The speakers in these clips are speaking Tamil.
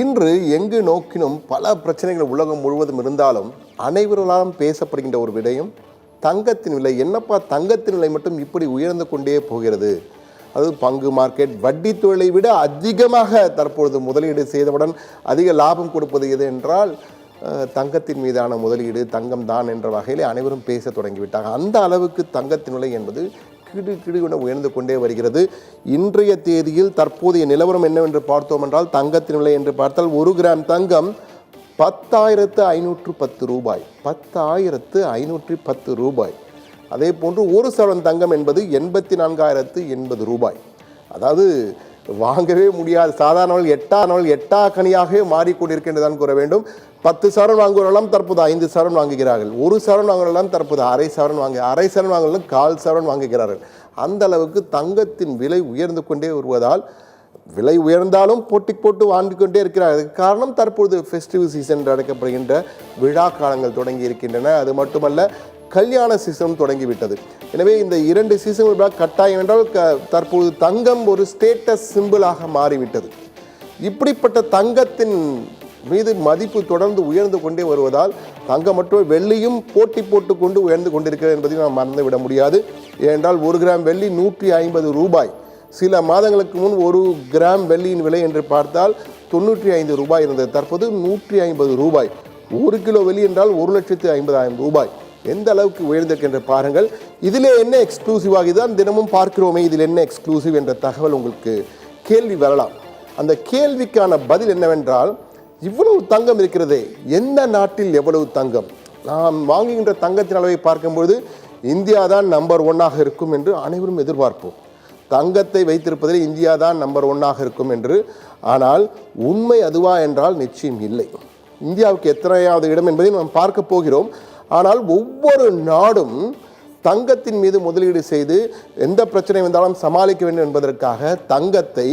இன்று எங்கு நோக்கினும் பல பிரச்சனைகள் உலகம் முழுவதும் இருந்தாலும் அனைவராலும் பேசப்படுகின்ற ஒரு விடயம் தங்கத்தின் விலை. என்னப்பா தங்கத்தின் விலை மட்டும் இப்படி உயர்ந்து கொண்டே போகிறது? அது பங்கு மார்க்கெட் வட்டி தொழிலை விட அதிகமாக தற்பொழுது முதலீடு செய்தவுடன் அதிக லாபம் கொடுப்பது எது என்றால் தங்கத்தின் மீதான முதலீடு, தங்கம் தான் என்ற வகையில் அனைவரும் பேச தொடங்கிவிட்டாங்க. அந்த அளவுக்கு தங்கத்தின் விலை என்பது கிடுகிடுவென உயர்ந்து கொண்டே வருகிறது. இன்றைய தேதியில் தற்போதைய நிலவரம் என்னவென்று பார்த்தோம் என்றால் தங்கத்தின் விலை என்று பார்த்தால் 1 கிராம் தங்கம் 10,510 ரூபாய். 10,510 ரூபாய். அதே போன்று ஒரு சவரன் தங்கம் என்பது 84,080 ரூபாய். அதாவது வாங்கவே முடியாது. சாதாரண எட்டா கனியாகவே மாறிக்கொண்டிருக்கின்றதான் கூற வேண்டும். 10 சவரன் வாங்குவவர்களெல்லாம் தற்போது 5 சவரன் வாங்குகிறார்கள். 1 சவரன் வாங்குவவர்களெல்லாம் தற்போது அரை சவரன் வாங்குவவர்களும் 1/4 சவரன் வாங்குகிறார்கள். அந்த அளவுக்கு தங்கத்தின் விலை உயர்ந்து கொண்டே வருவதால் விலை உயர்ந்தாலும் போட்டு வாங்கி கொண்டே இருக்கிறார்கள். அதுக்கு காரணம் தற்பொழுது ஃபெஸ்டிவ் சீசன் என்று அழைக்கப்படுகின்ற விழா காலங்கள் தொடங்கி இருக்கின்றன. அது மட்டுமல்ல, கல்யாண சீசனும் தொடங்கிவிட்டது. எனவே இந்த 2 சீசன்கள் கட்டாயம் என்றால் தற்போது தங்கம் ஒரு ஸ்டேட்டஸ் சிம்பிளாக மாறிவிட்டது. இப்படிப்பட்ட தங்கத்தின் மீது மதிப்பு தொடர்ந்து உயர்ந்து கொண்டே வருவதால் தங்கம் மற்றும் வெள்ளியும் போட்டு கொண்டு உயர்ந்து கொண்டிருக்கிறது என்பதை நாம் மறந்துவிட முடியாது. ஏனென்றால் 1 கிராம் வெள்ளி 150 ரூபாய். சில மாதங்களுக்கு முன் 1 கிராம் வெள்ளியின் விலை என்று பார்த்தால் 95 ரூபாய் இருந்தது. தற்போது 150 ரூபாய். 1 கிலோ வெள்ளி என்றால் 1,50,000 ரூபாய். எந்த அளவுக்கு உயர்ந்திருக்கின்ற பாருங்கள். இதிலே என்ன எக்ஸ்க்ளூசிவாக தான் தினமும் பார்க்கிறோமே, இதில் என்ன எக்ஸ்க்ளூசிவ் என்ற தகவல் உங்களுக்கு கேள்வி வரலாம். அந்த கேள்விக்கான பதில் என்னவென்றால், இவ்வளவு தங்கம் இருக்கிறதே, எந்த நாட்டில் எவ்வளவு தங்கம்? நாம் வாங்குகின்ற தங்கத்தின் அளவை பார்க்கும்பொழுது இந்தியா தான் நம்பர் 1 இருக்கும் என்று அனைவரும் எதிர்பார்ப்போம். தங்கத்தை வைத்திருப்பதில் இந்தியா தான் நம்பர் 1 இருக்கும் என்று. ஆனால் உண்மை அதுவா என்றால் நிச்சயம் இல்லை. இந்தியாவுக்கு எத்தனையாவது இடம் என்பதை நாம் பார்க்க போகிறோம். ஆனால் ஒவ்வொரு நாடும் தங்கத்தின் மீது முதலீடு செய்து எந்த பிரச்சனை வந்தாலும் சமாளிக்க வேண்டும் என்பதற்காக தங்கத்தை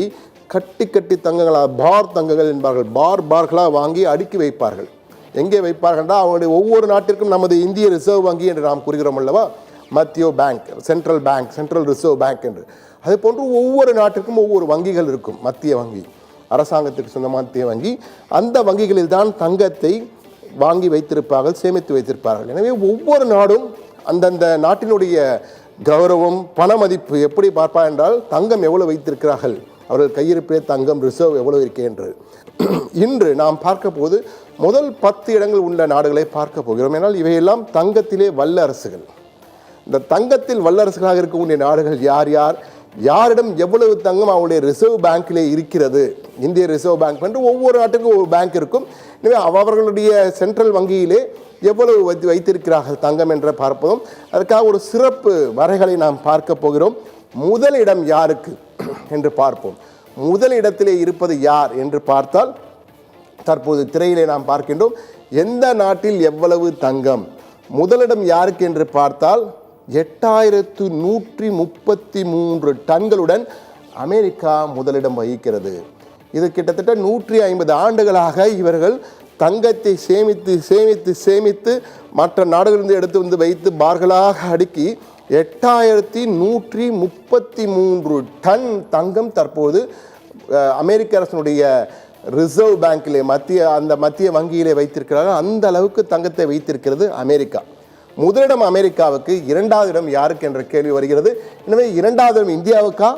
கட்டி தங்கங்களாக பார் தங்கங்கள் என்பார்கள், பார்களாக வாங்கி அடுக்கி வைப்பார்கள். எங்கே வைப்பார்கள் என்றால் அவங்களுடைய ஒவ்வொரு நாட்டிற்கும் நமது இந்திய ரிசர்வ் வங்கி என்று நாம் கூறுகிறோம் அல்லவா, மத்திய பேங்க், சென்ட்ரல் ரிசர்வ் பேங்க் என்று. அதே போன்று ஒவ்வொரு நாட்டிற்கும் ஒவ்வொரு வங்கிகள் இருக்கும். மத்திய வங்கி, அரசாங்கத்துக்கு சொந்தமான மத்திய வங்கி, அந்த வங்கிகளில் தான் தங்கத்தை வாங்கி வைத்திருப்பார்கள், சேமித்து வைத்திருப்பார்கள். எனவே ஒவ்வொரு நாடும் அந்தந்த நாட்டினுடைய கௌரவம், பண மதிப்பு எப்படி பார்ப்பா என்றால் தங்கம் எவ்வளவு வைத்திருக்கிறார்கள், அவர்கள் கையிருப்பிலே தங்கம் ரிசர்வ் எவ்வளவு இருக்கே என்று. இன்று நாம் பார்க்க போது முதல் 10 இடங்கள் உள்ள நாடுகளை பார்க்க போகிறோம். ஏனால் இவையெல்லாம் தங்கத்திலே வல்லரசுகள். இந்த தங்கத்தில் வல்லரசுகளாக இருக்கக்கூடிய நாடுகள் யாரிடம் எவ்வளவு தங்கம் அவருடைய ரிசர்வ் பேங்கிலே இருக்கிறது. இந்திய ரிசர்வ் பேங்க் என்று ஒவ்வொரு நாட்டுக்கும் ஒரு பேங்க் இருக்கும். எனவே அவர்களுடைய சென்ட்ரல் வங்கியிலே எவ்வளவு வைத்திருக்கிறார்கள் தங்கம் என்று பார்ப்பதும், அதற்காக ஒரு சிறப்பு வரைகளை நாம் பார்க்க போகிறோம். முதலிடம் யாருக்கு என்று பார்ப்போம். முதலிடத்திலே இருப்பது யார் என்று பார்த்தால் தற்போது திரையிலே நாம் பார்க்கின்றோம். எந்த நாட்டில் எவ்வளவு தங்கம்? முதலிடம் யாருக்கு என்று பார்த்தால் 8,133 டன்களுடன் அமெரிக்கா முதலிடம் வகிக்கிறது. இது கிட்டத்தட்ட 150 ஆண்டுகளாக இவர்கள் தங்கத்தை சேமித்து மற்ற நாடுகளிலிருந்து எடுத்து வைத்து பார்களாக அடுக்கி 8,133 டன் தங்கம் தற்போது அமெரிக்க அரசனுடைய ரிசர்வ் பேங்கிலே மத்திய வங்கியிலே வைத்திருக்கிறார்கள். அந்த அளவுக்கு தங்கத்தை வைத்திருக்கிறது அமெரிக்கா. முதலிடம் அமெரிக்காவுக்கு, 2வது இடம் யாருக்கு என்ற கேள்வி வருகிறது. எனவே 2வது இடம் இந்தியாவுக்கா?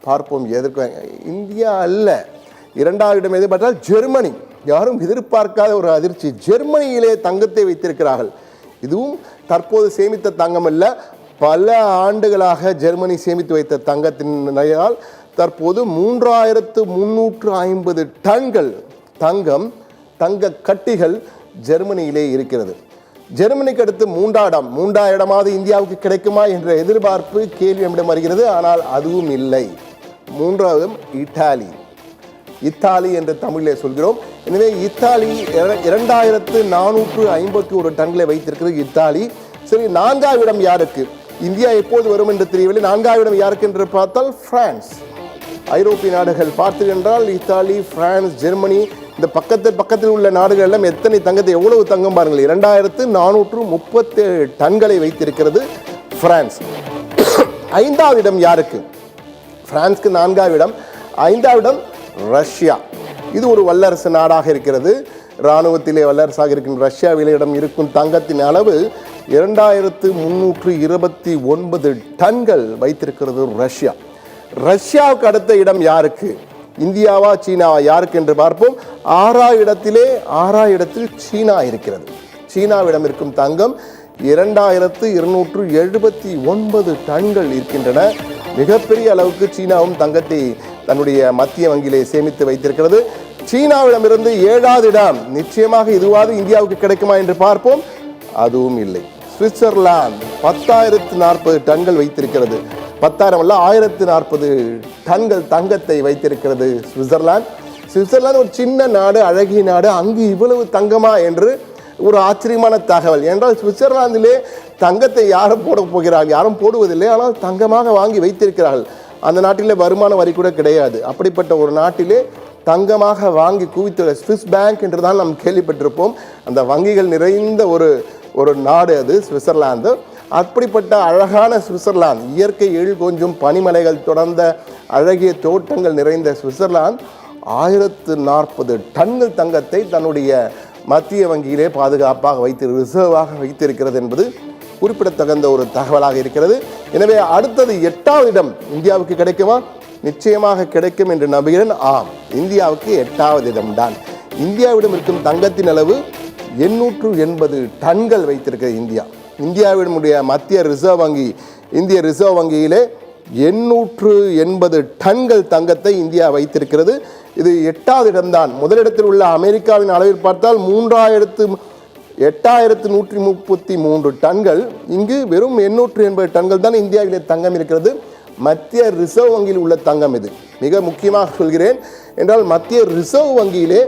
பார்ப்போம். எதற்கு இந்தியா அல்ல. 2வது இடம் எது பார்த்தால் ஜெர்மனி. யாரும் எதிர்பார்க்காத ஒரு அதிர்ச்சி. ஜெர்மனியிலே தங்கத்தை வைத்திருக்கிறார்கள். இதுவும் தற்போது சேமித்த தங்கம் அல்ல, பல ஆண்டுகளாக ஜெர்மனி சேமித்து வைத்த தங்கத்தினால் தற்போது 3,350 டன்கள் தங்க கட்டிகள் ஜெர்மனியிலே இருக்கிறது. ஜெர்மனிக்கு அடுத்து 3வது இடமாவது இந்தியாவுக்கு கிடைக்குமா என்ற எதிர்பார்ப்பு கேள்வி நம்மிடம் வருகிறது. ஆனால் அதுவும் இல்லை. 3வது இத்தாலி என்று தமிழிலே சொல்கிறோம். எனவே இத்தாலி 2,451 டன்களை வைத்திருக்கிறது இத்தாலி. சரி, 4வது இடம் யாருக்கு? இந்தியா எப்போது வரும் என்று தெரியவில்லை. 4வது இடம் யாருக்கு என்று பார்த்தால் பிரான்ஸ். ஐரோப்பிய நாடுகள் பார்த்தீர்கள் என்றால் இத்தாலி, பிரான்ஸ், ஜெர்மனி, இந்த பக்கத்தில் உள்ள நாடுகள் எல்லாம் எத்தனை தங்கத்தை, எவ்வளவு தங்கம் பாருங்கள். 2,437 டன்களை வைத்திருக்கிறது பிரான்ஸ். 5வது இடம் யாருக்கு? பிரான்ஸ்க்கு 4வது இடம். 5வது இடம் ரஷ்யா. இது ஒரு வல்லரசு நாடாக இருக்கிறது. இராணுவத்திலே வல்லரசாக இருக்கின்ற ரஷ்யாவிடம் இருக்கும் தங்கத்தின் அளவு 2329 டன்கள் வைத்திருக்கிறது ரஷ்யா. ரஷ்யாவுக்கு அடுத்த இடம் யாருக்கு? இந்தியாவா சீனாவா? யாருக்கு என்று பார்ப்போம். 6ஆம் இடத்தில் சீனா இருக்கிறது. சீனாவிடம் இருக்கும் தங்கம் 2279 டன்கள் இருக்கின்றன. மிகப்பெரிய அளவுக்கு சீனாவும் தங்கத்தை தன்னுடைய மத்திய வங்கியிலே சேமித்து வைத்திருக்கிறது. சீனாவிடமிருந்து 7வது இடம் நிச்சயமாக இதுவாது இந்தியாவுக்கு கிடைக்குமா என்று பார்ப்போம். அதுவும் இல்லை. சுவிட்சர்லாந்து 10,040 டன்கள் வைத்திருக்கிறது. 10,000 அல்ல 1040 டன்கள் தங்கத்தை வைத்திருக்கிறது சுவிட்சர்லாந்து ஒரு சின்ன நாடு, அழகிய நாடு. அங்கு இவ்வளவு தங்கமா என்று ஒரு ஆச்சரியமான தகவல். என்றால் சுவிட்சர்லாந்திலே தங்கத்தை யாரும் போட போகிறார்கள்? யாரும் போடுவதில்லை. ஆனால் தங்கமாக வாங்கி வைத்திருக்கிறார்கள். அந்த நாட்டிலே வருமான வரி கூட கிடையாது. அப்படிப்பட்ட ஒரு நாட்டிலே தங்கமாக வாங்கி குவித்துள்ள ஸ்விஸ் பேங்க் என்று தான் நாம் கேள்விப்பட்டிருப்போம். அந்த வங்கிகள் நிறைந்த ஒரு நாடு அது சுவிட்சர்லாந்து. அப்படிப்பட்ட அழகான சுவிட்சர்லாந்து, இயற்கை எழில் கொஞ்சம் பனிமலைகள் தொடர்ந்த அழகிய தோட்டங்கள் நிறைந்த சுவிட்சர்லாந்து 1040 டன்கள் தங்கத்தை தன்னுடைய மத்திய வங்கியிலே பாதுகாப்பாக ரிசர்வாக வைத்திருக்கிறது என்பது குறிப்பிடத்தகுந்த ஒரு தகவலாக இருக்கிறது. எனவே அடுத்தது 8வது இடம் இந்தியாவுக்கு கிடைக்குமா? நிச்சயமாக கிடைக்கும் என்று நம்புகிறேன். ஆம், இந்தியாவுக்கு 8வது இடம்தான். இந்தியாவிடம் இருக்கும் தங்கத்தின் அளவு 880 டன்கள் வைத்திருக்கிறது இந்தியாவினுடைய மத்திய ரிசர்வ் வங்கி, இந்திய ரிசர்வ் வங்கியிலே 880 டன்கள் தங்கத்தை இந்தியா வைத்திருக்கிறது. இது 8வது இடம்தான். முதலிடத்தில் உள்ள அமெரிக்காவின் அளவில் பார்த்தால் 8,133 டன்கள். இங்கு வெறும் 880 டன்கள் தான் இந்தியாவிலே தங்கம் இருக்கிறது. மத்திய ரிசர்வ் வங்கியில் உள்ள தங்கம் இது. மிக முக்கியமாக சொல்கிறேன் என்றால் மத்திய ரிசர்வ் வங்கியிலே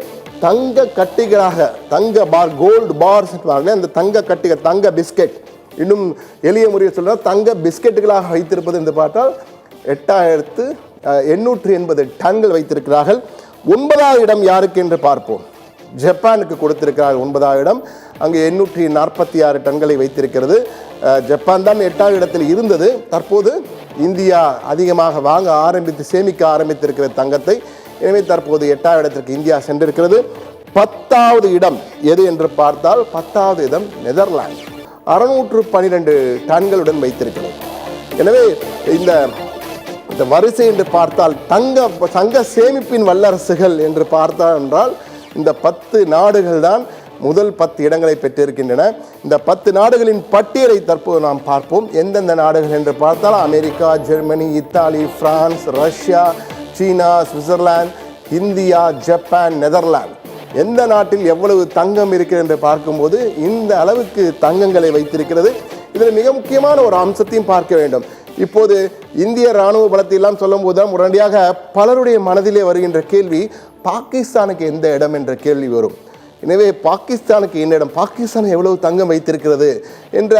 தங்க கட்டிகளாக, தங்க பார், கோல்டு பார்ஸ், அந்த தங்க கட்டிகள், தங்க பிஸ்கெட், இன்னும் எளிய முறையை சொல்றால் தங்க பிஸ்கெட்டுகளாக வைத்திருப்பது என்று பார்த்தால் 8,880 டன்கள் வைத்திருக்கிறார்கள். 9வது இடம் யாருக்கு என்று பார்ப்போம். ஜப்பானுக்கு கொடுத்திருக்கிறார்கள் 9வது இடம். அங்கு 846 டன்களை வைத்திருக்கிறது. ஜப்பான் தான் 8வது இடத்தில் இருந்தது. தற்போது இந்தியா அதிகமாக வாங்க ஆரம்பித்து சேமிக்க ஆரம்பித்திருக்கிற தங்கத்தை. எனவே தற்போது 8வது இடத்திற்கு இந்தியா சென்றிருக்கிறது. 10வது இடம் எது என்று பார்த்தால் 10வது இடம் நெதர்லாந்து 612 டன்களுடன் வைத்திருக்கிறது. எனவே இந்த வரிசை என்று பார்த்தால் தங்க சேமிப்பின் வல்லரசுகள் என்று பார்த்தால் என்றால் இந்த 10 நாடுகள் தான் முதல் 10 இடங்களை பெற்றிருக்கின்றன. இந்த 10 நாடுகளின் பட்டியலை தற்போது நாம் பார்ப்போம். எந்தெந்த நாடுகள் என்று பார்த்தால் America, Germany, Italy, France, Russia, China, Switzerland, India, Japan, Netherlands. எந்த நாட்டில் எவ்வளவு தங்கம் இருக்கிறது என்று பார்க்கும்போது இந்த அளவுக்கு தங்கங்களை வைத்திருக்கிறது. இதில் மிக முக்கியமான ஒரு அம்சத்தையும் பார்க்க வேண்டும். இப்போது இந்திய இராணுவ பலத்தை எல்லாம் சொல்லும் போதுதான் உடனடியாக பலருடைய மனதிலே வருகின்ற கேள்வி, பாகிஸ்தானுக்கு எந்த இடம் என்ற கேள்வி வரும். எனவே பாகிஸ்தானுக்கு என்ன இடம், பாகிஸ்தான் எவ்வளவு தங்கம் வைத்திருக்கிறது என்ற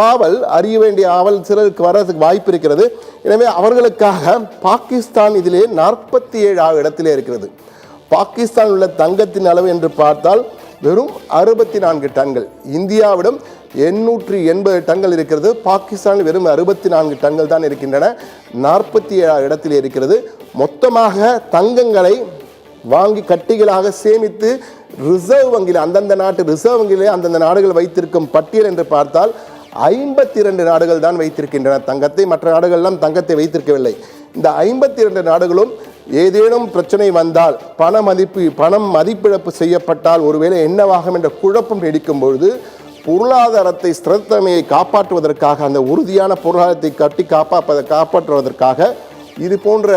ஆவல், அறிய வேண்டிய ஆவல் சிலருக்கு வரதுக்கு வாய்ப்பு இருக்கிறது. எனவே அவர்களுக்காக பாகிஸ்தான் இதிலே 47வது இடத்திலே இருக்கிறது. பாகிஸ்தான் உள்ள தங்கத்தின் அளவு என்று பார்த்தால் வெறும் 64 டன்கள். இந்தியாவிடம் 880 டன்கள் இருக்கிறது. பாகிஸ்தானில் வெறும் 64 டன்கள் தான் இருக்கின்றன. 47வது இடத்தில் இருக்கிறது. மொத்தமாக தங்கங்களை வாங்கி கட்டிகளாக சேமித்து ரிசர்வ் வங்கியில், அந்தந்த நாட்டு ரிசர்வ் வங்கியிலே அந்தந்த நாடுகள் வைத்திருக்கும் பட்டியல் என்று பார்த்தால் 52 நாடுகள் தான் வைத்திருக்கின்றன தங்கத்தை. மற்ற நாடுகள்லாம் தங்கத்தை வைத்திருக்கவில்லை. இந்த 52 நாடுகளும் ஏதேனும் பிரச்சனை வந்தால், பணம் மதிப்பிழப்பு செய்யப்பட்டால் ஒருவேளை என்னவாகும் என்ற குழப்பம் நீடிக்கும் பொழுது பொருளாதாரத்தை, ஸ்திரத்தன்மையை காப்பாற்றுவதற்காக, அந்த உறுதியான பொருளாதாரத்தை காப்பாற்றுவதற்காக இது போன்ற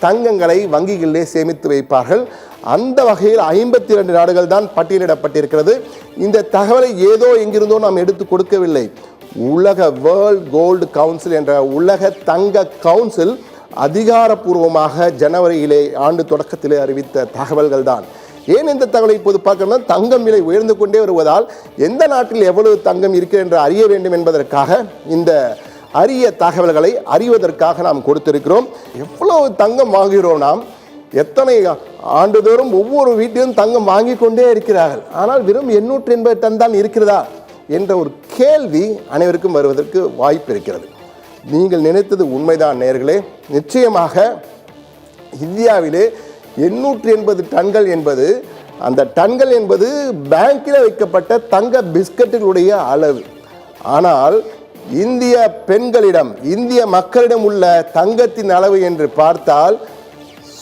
தங்கங்களை வங்கிகளிலே சேமித்து வைப்பார்கள். அந்த வகையில் 52 நாடுகள் தான் பட்டியலிடப்பட்டிருக்கிறது. இந்த தகவலை ஏதோ எங்கிருந்தோ நாம் எடுத்து கொடுக்கவில்லை. உலக வேர்ல்ட் கோல்டு கவுன்சில் என்ற உலக தங்க கவுன்சில் அதிகாரப்பூர்வமாக ஜனவரியிலே ஆண்டு தொடக்கத்திலே அறிவித்த தகவல்கள் தான். ஏன் இந்த தகவலை இப்போது பார்க்கணும்னா, தங்கம் விலை உயர்ந்து கொண்டே வருவதால் எந்த நாட்டில் எவ்வளவு தங்கம் இருக்கிறது என்று அறிய வேண்டும் என்பதற்காக இந்த அரிய தகவல்களை அறிவதற்காக நாம் கொடுத்திருக்கிறோம். எவ்வளவு தங்கம் வாங்குகிறோம் நாம், எத்தனை ஆண்டுதோறும் ஒவ்வொரு வீட்டிலும் தங்கம் வாங்கி கொண்டே இருக்கிறார்கள். ஆனால் வெறும் 880 டன் தான் இருக்கிறதா என்ற ஒரு கேள்வி அனைவருக்கும் வருவதற்கு வாய்ப்பு இருக்கிறது. நீங்கள் நினைத்தது உண்மைதான் நேயர்களே. நிச்சயமாக இந்தியாவிலே 880 டன்கள் என்பது அந்த டன்கள் என்பது பேங்கில் வைக்கப்பட்ட தங்க பிஸ்கட்டுகளுடைய அளவு. ஆனால் இந்திய பெண்களிடம், இந்திய மக்களிடம் உள்ள தங்கத்தின் அளவு என்று பார்த்தால்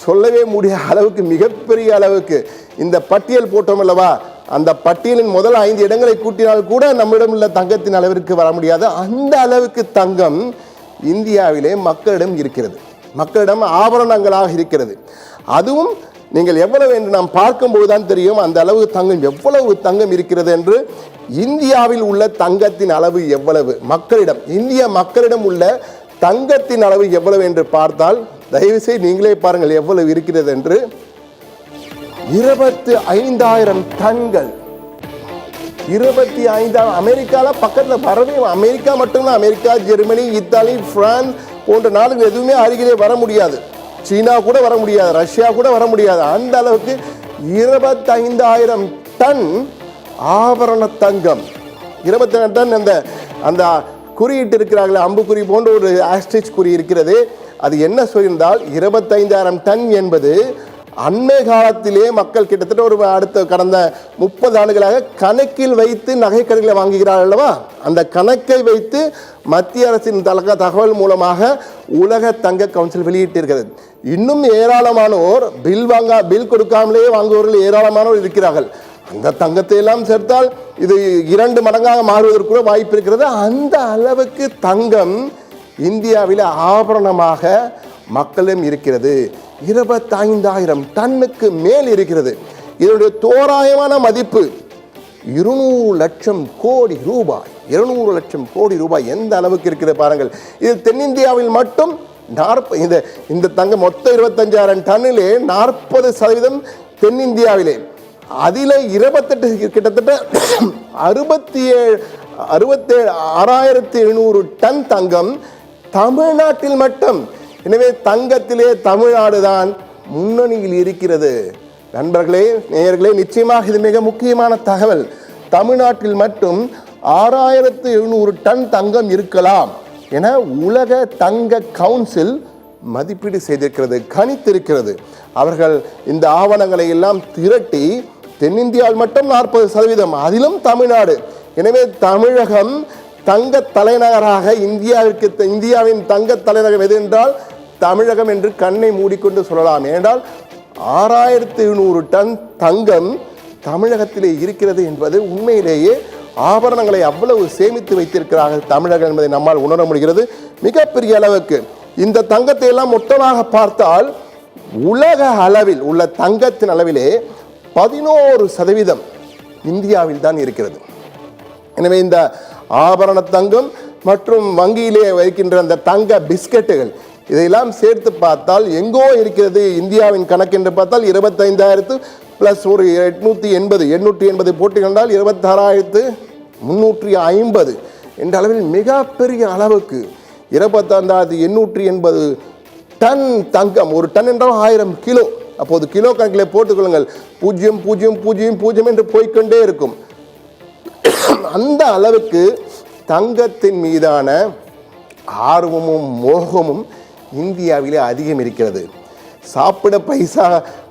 சொல்லவே முடியாத அளவுக்கு, மிகப்பெரிய அளவுக்கு. இந்த பட்டியல் போட்டோம் அல்லவா, அந்த பட்டியலின் முதல் 5 இடங்களை கூட்டினால் கூட நம்மிடம் உள்ள தங்கத்தின் அளவிற்கு வர முடியாது. அந்த அளவுக்கு தங்கம் இந்தியாவிலே மக்களிடம் இருக்கிறது, மக்களிடம் ஆபரணங்களாக இருக்கிறது. அதுவும் நீங்கள் எவ்வளவு என்று நாம் பார்க்கும்போது தான் தெரியும் அந்த அளவு தங்கம், எவ்வளவு தங்கம் இருக்கிறது என்று. இந்தியாவில் உள்ள தங்கத்தின் அளவு எவ்வளவு, மக்களிடம், இந்திய மக்களிடம் உள்ள தங்கத்தின் அளவு எவ்வளவு என்று பார்த்தால் தயவுசெய்து நீங்களே பாருங்கள் எவ்வளவு இருக்கிறது என்று. 25,000 டன்கள். 25,000. அமெரிக்கால பக்கத்தில் வரவே, அமெரிக்கா மட்டும்தான், அமெரிக்கா, ஜெர்மனி, இத்தாலி, பிரான்ஸ் போன்ற நாடுகள் எதுவுமே அருகிலே வர முடியாது. சீனா கூட வர முடியாது, ரஷ்யா கூட வர முடியாது. அந்த அளவுக்கு 25,000 டன் ஆபரண தங்கம். 25 டன். அந்த குறியிட்டு இருக்கிறார்களே, அம்புக்குறி போன்ற ஒரு ஆஸ்ட்ரிச் குறி இருக்கிறது. அது என்ன சொல்லியிருந்தால் 25,000 டன் என்பது அண்மை காலத்திலே மக்கள் கிட்டத்தட்ட ஒரு கடந்த 30 ஆண்டுகளாக கணக்கில் வைத்து நகைக்கடைகளை வாங்குகிறார்கள் அல்லவா, அந்த கணக்கை வைத்து மத்திய அரசின் தகவல் மூலமாக உலக தங்க கவுன்சில் வெளியிட்டிருக்கிறது. இன்னும் ஏராளமானோர் பில் கொடுக்காமலேயே வாங்குவவர்கள் ஏராளமானோர் இருக்கிறார்கள். அந்த தங்கத்தை எல்லாம் சேர்த்தால் இது 2 மடங்காக மாறுவதற்கு கூட வாய்ப்பு இருக்கிறது. அந்த அளவுக்கு தங்கம் இந்தியாவில் ஆபரணமாக மக்களும் இருக்கிறது. 25,000 டன்னுக்கு மேல் இருக்கிறது. இதனுடைய தோராயமான மதிப்பு 200 லட்சம் கோடி ரூபாய். 200 லட்சம் கோடி ரூபாய் எந்த அளவுக்கு இருக்கிறது பாருங்கள். இது தென்னிந்தியாவில் மட்டும் இந்த தங்கம் மொத்தம் 25,000 டன்னிலே 40% தென்னிந்தியாவிலே, அதில் 28 கிட்டத்தட்ட 67,700 டன் தங்கம் தமிழ்நாட்டில் மட்டும். எனவே தங்கத்திலே தமிழ்நாடு தான் முன்னணியில் இருக்கிறது. நண்பர்களே, நேயர்களே, நிச்சயமாக இது மிக முக்கியமான தகவல். தமிழ்நாட்டில் மட்டும் 6,700 டன் தங்கம் இருக்கலாம் என உலக தங்க கவுன்சில் மதிப்பீடு செய்திருக்கிறது, கணித்திருக்கிறது. அவர்கள் இந்த ஆவணங்களை எல்லாம் திரட்டி தென்னிந்தியாவில் மட்டும் 40%, அதிலும் தமிழ்நாடு. எனவே தமிழகம் தங்க தலைநகராக, இந்தியாவின் தங்க தலைநகரம் எது என்றால் தமிழகம் என்று கண்ணை மூடிக்கொண்டு சொல்லலாம். ஏனென்றால் 6,700 டன் தங்கம் தமிழகத்திலே இருக்கிறது என்பது உண்மையிலேயே ஆபரணங்களை அவ்வளவு சேமித்து வைத்திருக்கிறார்கள் தமிழர்கள் என்பதை நம்மால் உணர முடிகிறது. மிகப்பெரிய அளவுக்கு இந்த தங்கத்தை எல்லாம் மொத்தமாக பார்த்தால் உலக அளவில் உள்ள தங்கத்தின் அளவிலே 11% இந்தியாவில் தான் இருக்கிறது. எனவே இந்த ஆபரண தங்கம் மற்றும் வங்கியிலே வைக்கின்ற அந்த தங்க பிஸ்கட்டுகள் இதையெல்லாம் சேர்த்து பார்த்தால் எங்கோ இருக்கிறது. இந்தியாவின் கணக்கு என்று பார்த்தால் 25,000 பிளஸ் ஒரு 880 போட்டு கண்டால் 26,350 என்ற அளவில் மிகப்பெரிய அளவுக்கு 25,880 டன் தங்கம். ஒரு டன் என்றால் 1000 கிலோ. அப்போது கிலோ கணக்கில் போட்டுக்கொள்ளுங்கள், 0.000 என்று போய்கொண்டே இருக்கும். அந்த அளவுக்கு தங்கத்தின் மீதான ஆர்வமும் மோகமும் இந்தியாவிலே அதிகம் இருக்கிறது. சாப்பிட பைசா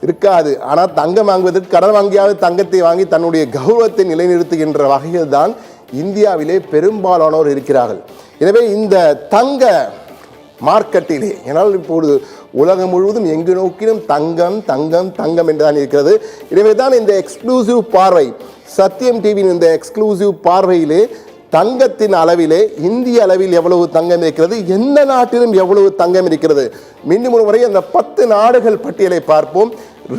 இருக்காது, ஆனால் தங்கம் வாங்குவதற்கு கடன் வாங்கியாவது தங்கத்தை வாங்கி தன்னுடைய கௌரவத்தை நிலைநிறுத்துகின்ற வகையில் தான் இந்தியாவிலே பெரும்பாலானோர் இருக்கிறார்கள். எனவே இந்த தங்க மார்க்கெட்டிலே, ஏன்னால் இப்போது உலகம் முழுவதும் எங்கு நோக்கிலும் தங்கம் தங்கம் தங்கம் என்றுதான் இருக்கிறது. எனவே தான் இந்த எக்ஸ்க்ளூசிவ் பார்வை, சத்தியம் டிவியின் இந்த எக்ஸ்க்ளூசிவ் பார்வையிலே தங்கத்தின் அளவிலே இந்திய அளவில் எவ்வளவு தங்கம் இருக்கிறது, எந்த நாட்டிலும் எவ்வளவு தங்கம் இருக்கிறது, மீண்டும் ஒரு முறை அந்த 10 நாடுகள் பட்டியலை பார்ப்போம்.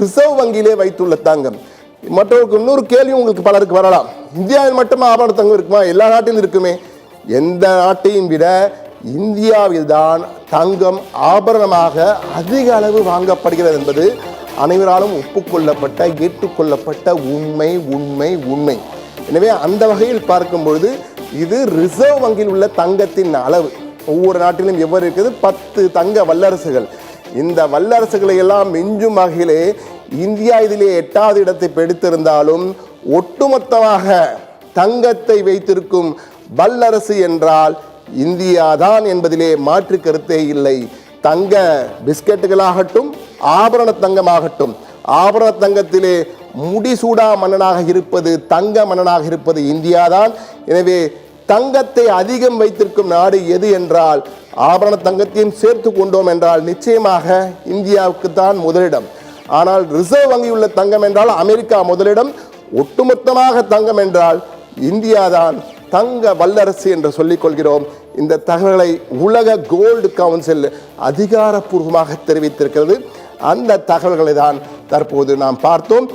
ரிசர்வ் வங்கியிலே வைத்துள்ள தங்கம். மற்றவருக்கு இன்னொரு கேள்வி உங்களுக்கு பலருக்கு வரலாம், இந்தியாவில் மட்டும் ஆபரண தங்கம் இருக்குமா? எல்லா நாட்டிலும் இருக்குமே. எந்த நாட்டையும் விட இந்தியாவில் தான் தங்கம் ஆபரணமாக அதிக அளவு வாங்கப்படுகிறது என்பது அனைவராலும் ஒப்புக்கொள்ளப்பட்ட, ஏற்றுக்கொள்ளப்பட்ட உண்மை உண்மை உண்மை. எனவே அந்த வகையில் பார்க்கும் பொழுது இது ரிசர்வ் வங்கியில் உள்ள தங்கத்தின் அளவு. ஒவ்வொரு நாட்டிலும் எவ்வாறு இருக்கிறது? 10 தங்க வல்லரசுகள். இந்த வல்லரசுகளை எல்லாம் மிஞ்சும் வகையிலே இந்தியா இதிலே 8வது இடத்தை பிடித்திருந்தாலும் ஒட்டுமொத்தமாக தங்கத்தை வைத்திருக்கும் வல்லரசு என்றால் இந்தியா தான் என்பதிலே மாற்று கருத்தே இல்லை. தங்க பிஸ்கட்டுகளாகட்டும், ஆபரண தங்கமாகட்டும், ஆபரண தங்கத்திலே முடிசூடா மன்னனாக இருப்பது, தங்க மன்னனாக இருப்பது இந்தியா தான். எனவே தங்கத்தை அதிகம் வைத்திருக்கும் நாடு எது என்றால், ஆபரண தங்கத்தையும் சேர்த்து கொண்டோம் என்றால் நிச்சயமாக இந்தியாவுக்கு தான் முதலிடம். ஆனால் ரிசர்வ் வங்கியுள்ள தங்கம் என்றால் அமெரிக்கா முதலிடம். ஒட்டுமொத்தமாக தங்கம் என்றால் இந்தியா தான் தங்க வல்லரசு என்று சொல்லிக் கொள்கிறோம். இந்த தகவலை உலக கோல்டு கவுன்சில் அதிகாரப்பூர்வமாக தெரிவித்திருக்கிறது. அந்த தகவல்களை தான் தற்போது நாம் பார்த்தோம்.